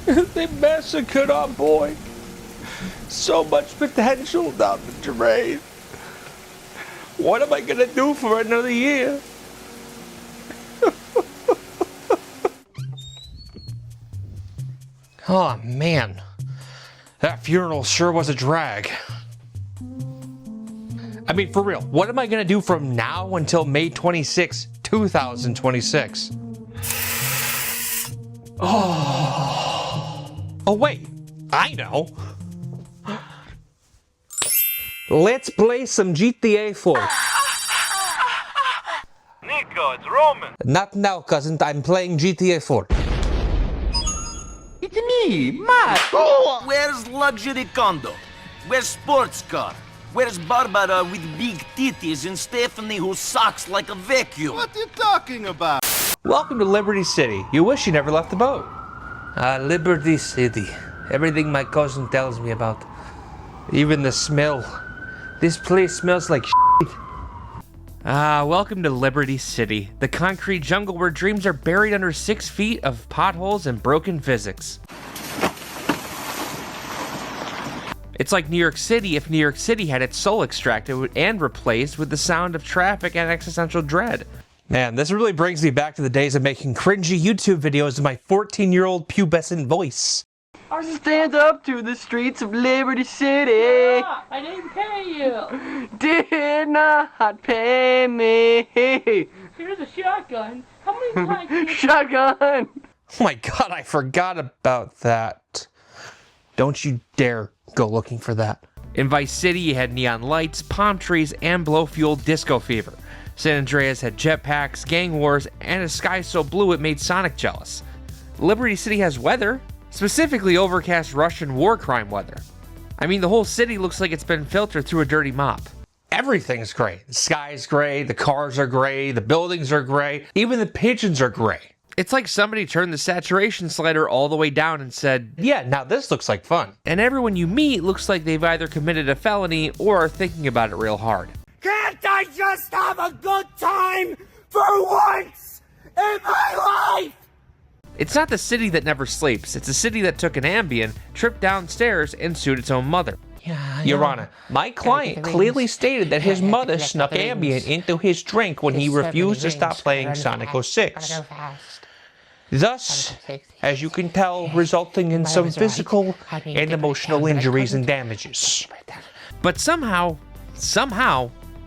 They massacred our boy. So much potential down the drain. What am I gonna do for another year? Oh man, that funeral sure was a drag. I mean, for real, what am I gonna do from now until May 26, 2026? Oh wait, I know. Let's play some GTA 4. Niko, it's Roman. Not now, cousin, I'm playing GTA 4. It's me, Matt. Oh, where's luxury condo? Where's sports car? Where's Barbara with big titties and Stephanie who sucks like a vacuum? What are you talking about? Welcome to Liberty City. You wish you never left the boat. Liberty City. Everything my cousin tells me about. Even the smell. This place smells like shit. Welcome to Liberty City, the concrete jungle where dreams are buried under 6 feet of potholes and broken physics. It's like New York City if New York City had its soul extracted and replaced with the sound of traffic and existential dread. Man, this really brings me back to the days of making cringy YouTube videos in my 14-year-old pubescent voice. Stand up to the streets of Liberty City. Yeah, I didn't pay you. Did not pay me. Here's a shotgun. How many times can you... Shotgun. Oh my god, I forgot about that. Don't you dare go looking for that. In Vice City, you had neon lights, palm trees, and blow-fueled disco fever. San Andreas had jetpacks, gang wars, and a sky so blue it made Sonic jealous. Liberty City has weather, specifically overcast Russian war crime weather. I mean, the whole city looks like it's been filtered through a dirty mop. Everything's gray. The sky's gray, the cars are gray, the buildings are gray, even the pigeons are gray. It's like somebody turned the saturation slider all the way down and said, yeah, now this looks like fun. And everyone you meet looks like they've either committed a felony or are thinking about it real hard. Can't I just have a good time for once in my life? It's not the city that never sleeps. It's a city that took an Ambien, tripped downstairs, and sued its own mother. Your Honor, my client clearly stated that his mother snuck Ambien into his drink when he refused to stop playing Sonic 06. Thus, as you can tell, resulting in some physical and emotional injuries and damages. But somehow,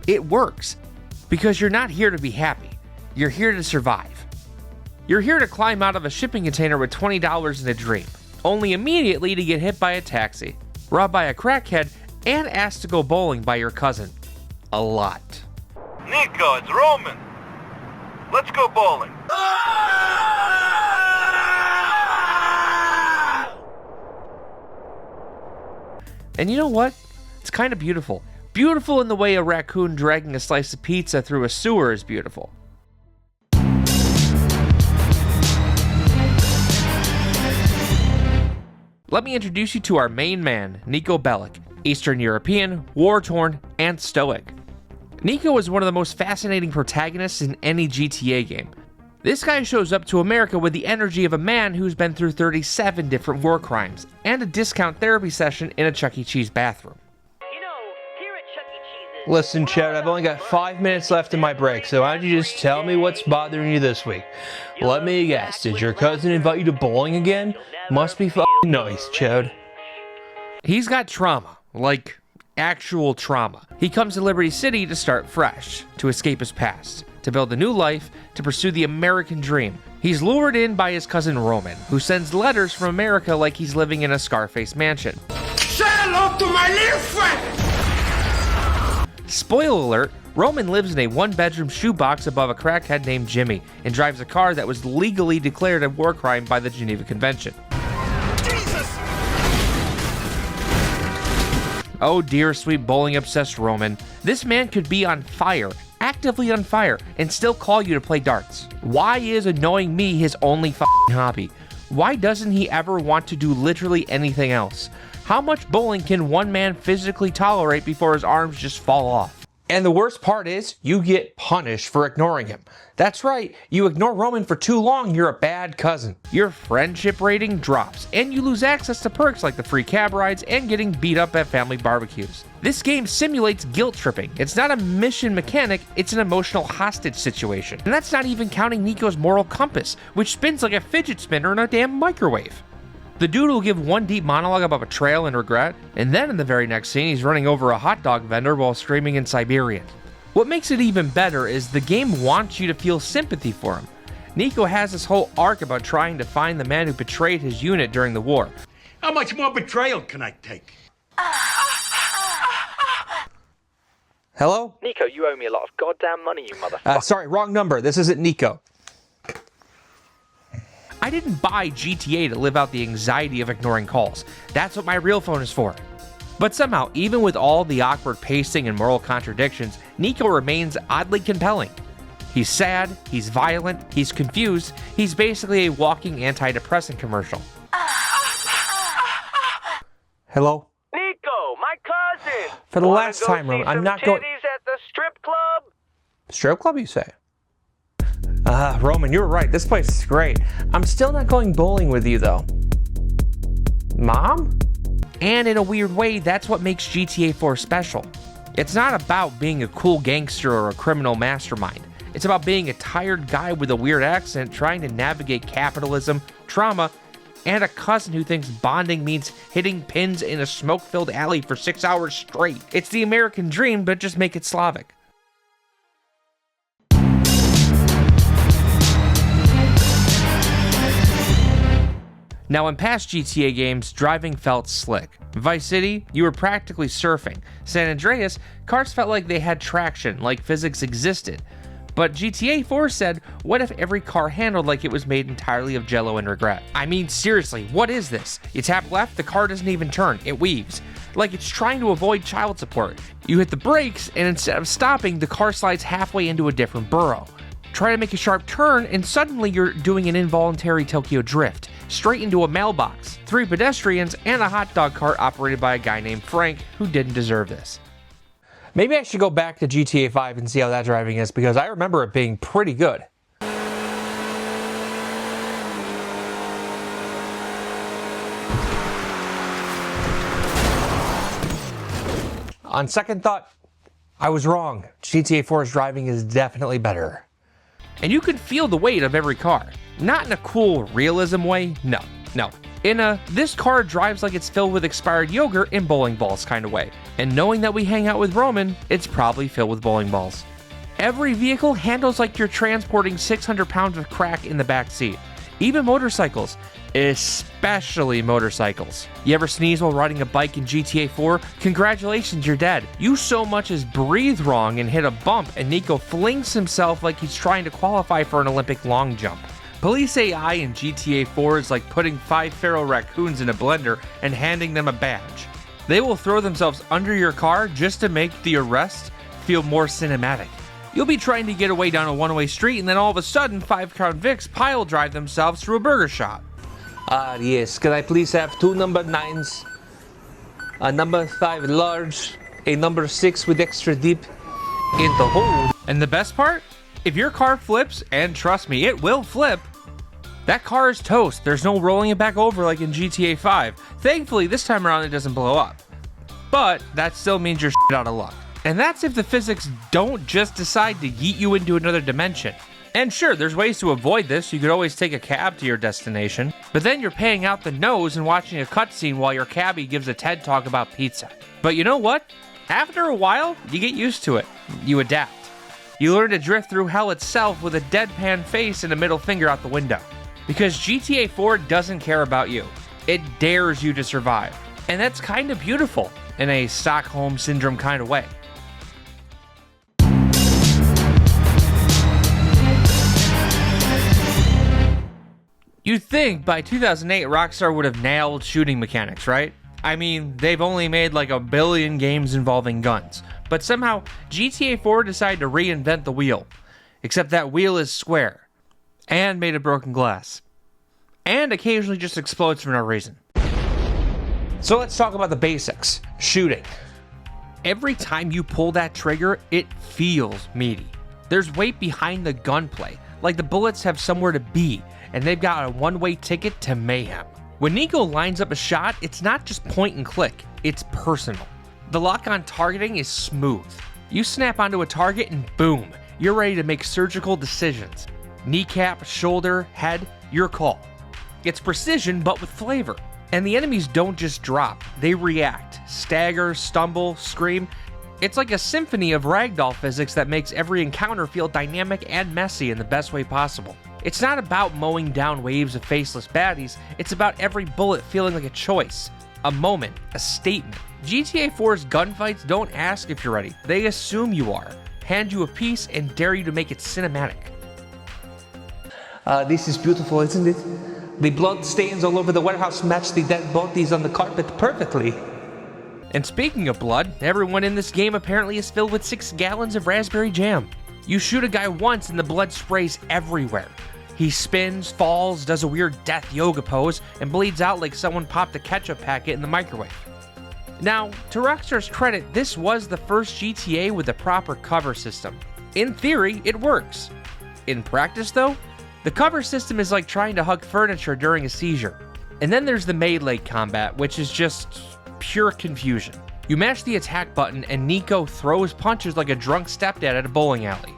it works. Because you're not here to be happy. You're here to survive. You're here to climb out of a shipping container with $20 in a dream, only immediately to get hit by a taxi, robbed by a crackhead, and asked to go bowling by your cousin. A lot. Niko, it's Roman. Let's go bowling. And you know what? It's kind of beautiful. Beautiful in the way a raccoon dragging a slice of pizza through a sewer is beautiful. Let me introduce you to our main man, Niko Bellic, Eastern European, war-torn, and stoic. Niko is one of the most fascinating protagonists in any GTA game. This guy shows up to America with the energy of a man who's been through 37 different war crimes, and a discount therapy session in a Chuck E. Cheese bathroom. You know, here at Chuck E. Cheese's... Listen, Chad, I've only got 5 minutes left in my break, so why don't you just tell me what's bothering you this week? Let me guess, did your cousin invite you to bowling again? Must be f***ing nice, Chad. He's got trauma, like actual trauma. He comes to Liberty City to start fresh, to escape his past, to build a new life, to pursue the American dream. He's lured in by his cousin Roman, who sends letters from America like he's living in a Scarface mansion. Say hello to my little friend! Spoiler alert, Roman lives in a one-bedroom shoebox above a crackhead named Jimmy, and drives a car that was legally declared a war crime by the Geneva Convention. Oh dear sweet bowling-obsessed Roman, this man could be on fire, actively on fire, and still call you to play darts. Why is annoying me his only f***ing hobby? Why doesn't he ever want to do literally anything else? How much bowling can one man physically tolerate before his arms just fall off? And the worst part is, you get punished for ignoring him. That's right, you ignore Roman for too long, you're a bad cousin. Your friendship rating drops, and you lose access to perks like the free cab rides and getting beat up at family barbecues. This game simulates guilt tripping. It's not a mission mechanic, it's an emotional hostage situation. And that's not even counting Niko's moral compass, which spins like a fidget spinner in a damn microwave. The dude will give one deep monologue about betrayal and regret, and then in the very next scene he's running over a hot dog vendor while screaming in Siberian. What makes it even better is the game wants you to feel sympathy for him. Niko has this whole arc about trying to find the man who betrayed his unit during the war. How much more betrayal can I take? Hello? Niko, you owe me a lot of goddamn money, you motherfucker. Sorry, wrong number. This isn't Niko. I didn't buy GTA to live out the anxiety of ignoring calls. That's what my real phone is for. But somehow, even with all the awkward pacing and moral contradictions, Niko remains oddly compelling. He's sad, he's violent, he's confused, he's basically a walking antidepressant commercial. Hello? Niko, my cousin! For the Wanna last go time, see Roman, I'm some not going... titties at the strip club? Strip club, you say? Roman, you were right. This place is great. I'm still not going bowling with you, though. Mom? And in a weird way, that's what makes GTA 4 special. It's not about being a cool gangster or a criminal mastermind. It's about being a tired guy with a weird accent trying to navigate capitalism, trauma, and a cousin who thinks bonding means hitting pins in a smoke-filled alley for 6 hours straight. It's the American dream, but just make it Slavic. Now, in past GTA games, driving felt slick. Vice City, you were practically surfing. San Andreas, cars felt like they had traction, like physics existed. But GTA 4 said, what if every car handled like it was made entirely of jello and regret? I mean, seriously, what is this? You tap left, the car doesn't even turn, it weaves. Like it's trying to avoid child support. You hit the brakes, and instead of stopping, the car slides halfway into a different burrow. Try to make a sharp turn, and suddenly you're doing an involuntary Tokyo drift, straight into a mailbox, 3 pedestrians, and a hot dog cart operated by a guy named Frank, who didn't deserve this. Maybe I should go back to GTA 5 and see how that driving is, because I remember it being pretty good. On second thought, I was wrong. GTA 4's driving is definitely better. And you can feel the weight of every car. Not in a cool realism way, no. In a, this car drives like it's filled with expired yogurt and bowling balls kind of way. And knowing that we hang out with Roman, it's probably filled with bowling balls. Every vehicle handles like you're transporting 600 pounds of crack in the back seat. Even motorcycles, especially motorcycles. You ever sneeze while riding a bike in GTA 4? Congratulations, you're dead. You so much as breathe wrong and hit a bump, and Niko flings himself like he's trying to qualify for an Olympic long jump. Police AI in GTA 4 is like putting 5 feral raccoons in a blender and handing them a badge. They will throw themselves under your car just to make the arrest feel more cinematic. You'll be trying to get away down a one-way street, and then all of a sudden, 5 convicts pile drive themselves through a burger shop. Yes, can I please have 2 number 9s, a number 5 large, a number 6 with extra deep in the hole. And the best part? If your car flips, and trust me, it will flip, that car is toast. There's no rolling it back over like in GTA 5. Thankfully, this time around it doesn't blow up. But that still means you're shit out of luck. And that's if the physics don't just decide to yeet you into another dimension. And sure, there's ways to avoid this. You could always take a cab to your destination. But then you're paying out the nose and watching a cutscene while your cabbie gives a TED talk about pizza. But you know what? After a while, you get used to it. You adapt. You learn to drift through hell itself with a deadpan face and a middle finger out the window. Because GTA 4 doesn't care about you. It dares you to survive. And that's kind of beautiful in a Stockholm Syndrome kind of way. You'd think by 2008 Rockstar would have nailed shooting mechanics, right? I mean, they've only made like 1 billion games involving guns. But somehow, GTA 4 decided to reinvent the wheel. Except that wheel is square. And made of broken glass. And occasionally just explodes for no reason. So let's talk about the basics. Shooting. Every time you pull that trigger, it feels meaty. There's weight behind the gunplay, like the bullets have somewhere to be, and they've got a one-way ticket to mayhem. When Niko lines up a shot, it's not just point and click, it's personal. The lock-on targeting is smooth. You snap onto a target and boom, you're ready to make surgical decisions. Kneecap, shoulder, head, your call. It's precision but with flavor. And the enemies don't just drop, they react, stagger, stumble, scream. It's like a symphony of ragdoll physics that makes every encounter feel dynamic and messy in the best way possible. It's not about mowing down waves of faceless baddies, it's about every bullet feeling like a choice, a moment, a statement. GTA 4's gunfights don't ask if you're ready, they assume you are, hand you a piece and dare you to make it cinematic. This is beautiful, isn't it? The blood stains all over the warehouse match the dead bodies on the carpet perfectly. And speaking of blood, everyone in this game apparently is filled with 6 gallons of raspberry jam. You shoot a guy once and the blood sprays everywhere. He spins, falls, does a weird death yoga pose, and bleeds out like someone popped a ketchup packet in the microwave. Now, to Rockstar's credit, this was the first GTA with a proper cover system. In theory, it works. In practice though, the cover system is like trying to hug furniture during a seizure. And then there's the melee combat, which is just pure confusion. You mash the attack button and Niko throws punches like a drunk stepdad at a bowling alley.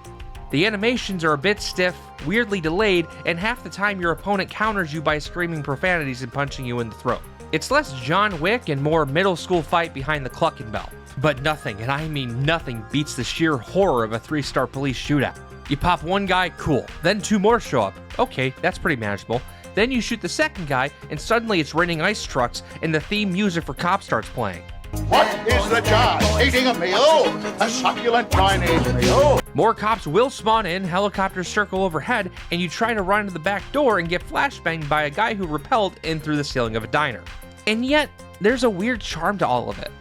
The animations are a bit stiff, weirdly delayed, and half the time your opponent counters you by screaming profanities and punching you in the throat. It's less John Wick and more middle school fight behind the Cluckin' Bell. But nothing, and I mean nothing, beats the sheer horror of a 3-star police shootout. You pop one guy, cool. Then 2 more show up. Okay, that's pretty manageable. Then you shoot the second guy, and suddenly it's raining ice trucks, and the theme music for Cop starts playing. What is the charge? Eating a meal? A succulent Chinese meal? More cops will spawn in, helicopters circle overhead, and you try to run to the back door and get flashbanged by a guy who rappelled in through the ceiling of a diner. And yet, there's a weird charm to all of it.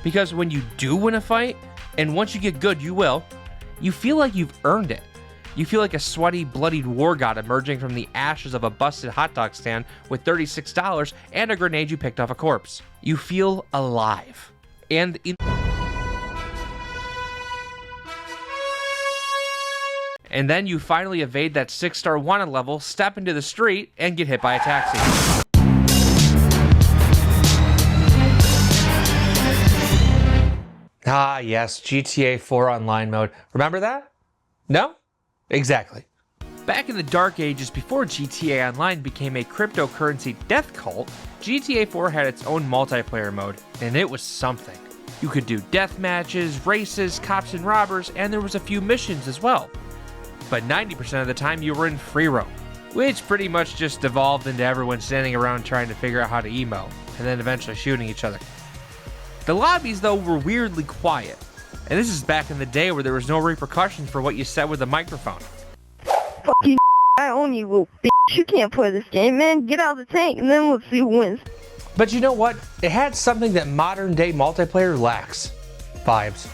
Because when you do win a fight, and once you get good, you will, you feel like you've earned it. You feel like a sweaty, bloodied war god emerging from the ashes of a busted hot dog stand with $36 and a grenade you picked off a corpse. You feel alive. And then you finally evade that 6-star wanted level, step into the street, and get hit by a taxi. Ah, yes, GTA 4 online mode. Remember that? No? Exactly. Back in the dark ages before GTA Online became a cryptocurrency death cult, GTA 4 had its own multiplayer mode, and it was something. You could do death matches, races, cops and robbers, and there was a few missions as well. But 90% of the time you were in free roam, which pretty much just devolved into everyone standing around trying to figure out how to emo, and then eventually shooting each other. The lobbies though were weirdly quiet, and this is back in the day where there was no repercussions for what you said with a microphone. Fucking I own you, little bitch. You can't play this game, man. Get out of the tank, and then we'll see who wins. But you know what? It had something that modern day multiplayer lacks. Vibes.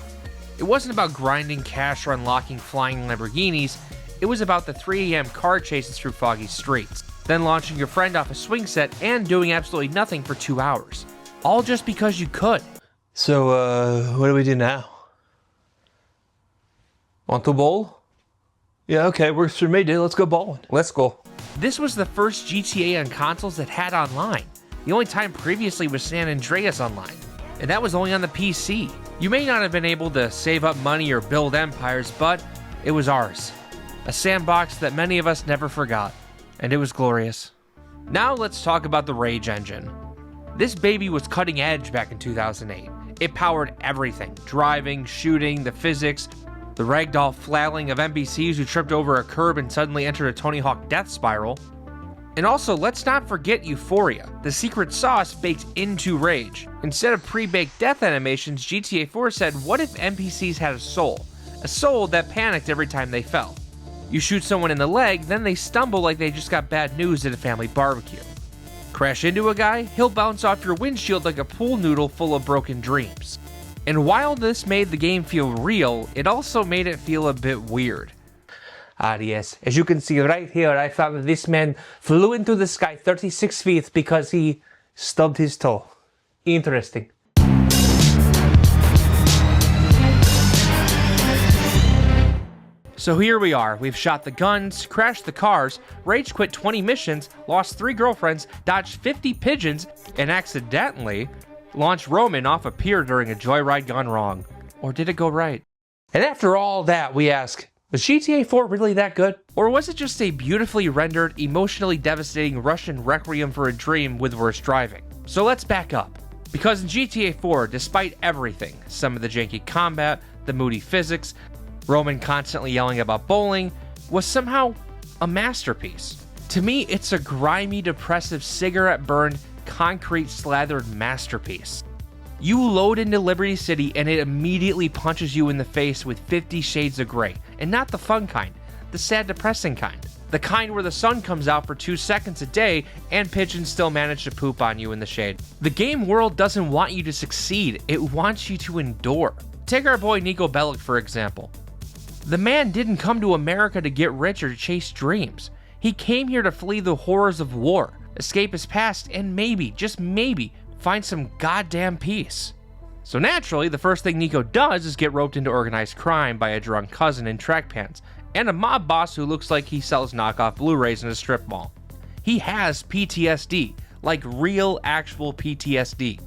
It wasn't about grinding cash or unlocking flying Lamborghinis. It was about the 3 a.m. car chases through foggy streets, then launching your friend off a swing set and doing absolutely nothing for 2 hours. All just because you could. So, what do we do now? Want to bowl? Yeah, okay, works for me, dude. Let's go bowling. Let's go. This was the first GTA on consoles that had online. The only time previously was San Andreas Online, and that was only on the PC. You may not have been able to save up money or build empires, but it was ours. A sandbox that many of us never forgot, and it was glorious. Now let's talk about the Rage engine. This baby was cutting edge back in 2008. It powered everything, driving, shooting, the physics, the ragdoll flailing of NPCs who tripped over a curb and suddenly entered a Tony Hawk death spiral. And also, let's not forget Euphoria, the secret sauce baked into Rage. Instead of pre-baked death animations, GTA 4 said, what if NPCs had a soul? A soul that panicked every time they fell. You shoot someone in the leg, then they stumble like they just got bad news at a family barbecue. Crash into a guy, he'll bounce off your windshield like a pool noodle full of broken dreams. And while this made the game feel real, it also made it feel a bit weird. Ah, yes. As you can see right here, I found that this man flew into the sky 36 feet because he stubbed his toe. Interesting. So here we are, we've shot the guns, crashed the cars, rage quit 20 missions, lost 3 girlfriends, dodged 50 pigeons, and accidentally launched Roman off a pier during a joyride gone wrong. Or did it go right? And after all that, we ask, was GTA 4 really that good? Or was it just a beautifully rendered, emotionally devastating Russian requiem for a dream with worse driving? So let's back up. Because in GTA 4, despite everything, some of the janky combat, the moody physics, Roman constantly yelling about bowling, was somehow a masterpiece. To me, it's a grimy, depressive, cigarette-burned, concrete-slathered masterpiece. You load into Liberty City and it immediately punches you in the face with 50 Shades of Grey. And not the fun kind, the sad, depressing kind. The kind where the sun comes out for 2 seconds a day and pigeons still manage to poop on you in the shade. The game world doesn't want you to succeed, it wants you to endure. Take our boy Niko Bellic for example. The man didn't come to America to get rich or to chase dreams. He came here to flee the horrors of war, escape his past, and maybe, just maybe, find some goddamn peace. So naturally, the first thing Niko does is get roped into organized crime by a drunk cousin in track pants, and a mob boss who looks like he sells knockoff Blu-rays in a strip mall. He has PTSD, like real, actual PTSD.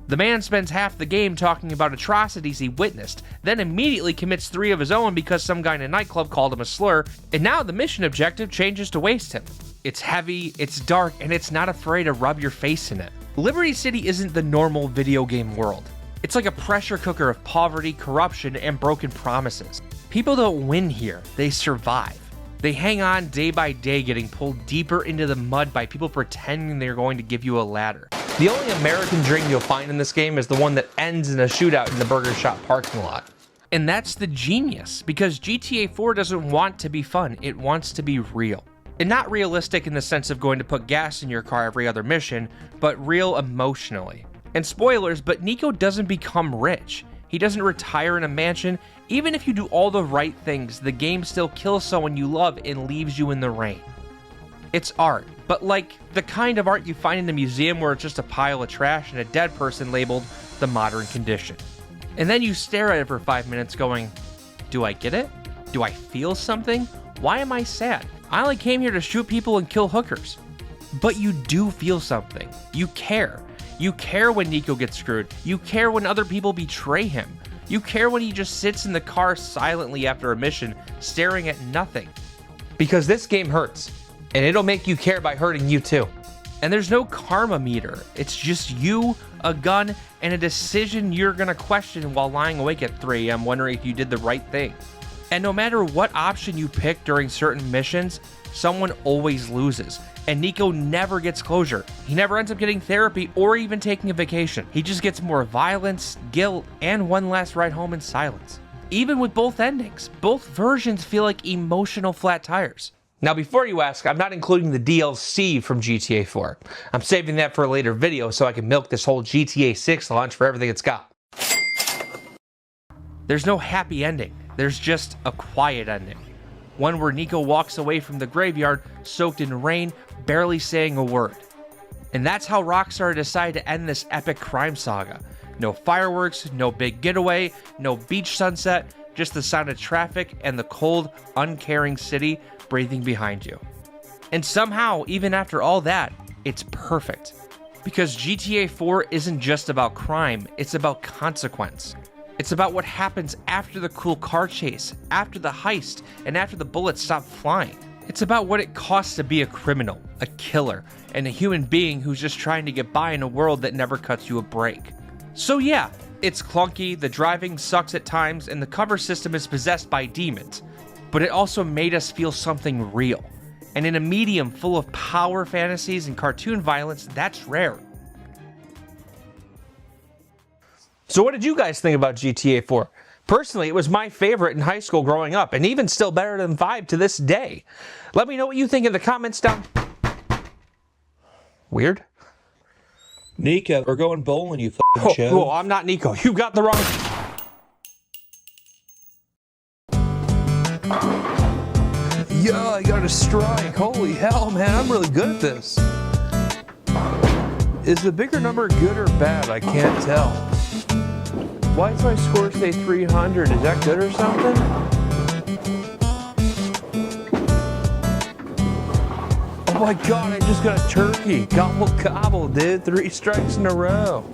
The man spends half the game talking about atrocities he witnessed, then immediately commits 3 of his own because some guy in a nightclub called him a slur, and now the mission objective changes to waste him. It's heavy, it's dark, and it's not afraid to rub your face in it. Liberty City isn't the normal video game world. It's like a pressure cooker of poverty, corruption, and broken promises. People don't win here, they survive. They hang on day by day, getting pulled deeper into the mud by people pretending they're going to give you a ladder. The only American dream you'll find in this game is the one that ends in a shootout in the burger shop parking lot. And that's the genius, because GTA 4 doesn't want to be fun, it wants to be real. And not realistic in the sense of going to put gas in your car every other mission, but real emotionally. And spoilers, but Niko doesn't become rich. He doesn't retire in a mansion. Even if you do all the right things, the game still kills someone you love and leaves you in the rain. It's art, but like the kind of art you find in a museum where it's just a pile of trash and a dead person labeled the modern condition. And then you stare at it for 5 minutes going, do I get it? Do I feel something? Why am I sad? I only came here to shoot people and kill hookers. But you do feel something. You care. You care when Niko gets screwed. You care when other people betray him. You care when he just sits in the car silently after a mission, staring at nothing. Because this game hurts, and it'll make you care by hurting you too. And there's no karma meter. It's just you, a gun, and a decision you're gonna question while lying awake at 3 AM wondering if you did the right thing. And no matter what option you pick during certain missions, someone always loses. And Niko never gets closure. He never ends up getting therapy or even taking a vacation. He just gets more violence, guilt, and one last ride home in silence. Even with both endings, both versions feel like emotional flat tires. Now before you ask, I'm not including the DLC from GTA 4. I'm saving that for a later video so I can milk this whole GTA 6 launch for everything it's got. There's no happy ending. There's just a quiet ending. One where Niko walks away from the graveyard, soaked in rain, barely saying a word. And that's how Rockstar decided to end this epic crime saga. No fireworks, no big getaway, no beach sunset, just the sound of traffic and the cold, uncaring city breathing behind you. And somehow, even after all that, it's perfect. Because GTA 4 isn't just about crime, it's about consequence. It's about what happens after the cool car chase, after the heist, and after the bullets stop flying. It's about what it costs to be a criminal, a killer, and a human being who's just trying to get by in a world that never cuts you a break. So yeah, it's clunky, the driving sucks at times, and the cover system is possessed by demons. But it also made us feel something real. And in a medium full of power fantasies and cartoon violence, that's rare. So what did you guys think about GTA 4? Personally, it was my favorite in high school growing up, and even still better than 5 to this day. Let me know what you think in the comments down... Weird? Niko, we're going bowling, you fucking show. Oh, I'm not Niko. You got the wrong... Yo, I got a strike. Holy hell, man, I'm really good at this. Is the bigger number good or bad? I can't tell. Why does my score say 300? Is that good or something? my god, I just got a turkey. Gobble gobble, dude. 3 strikes in a row.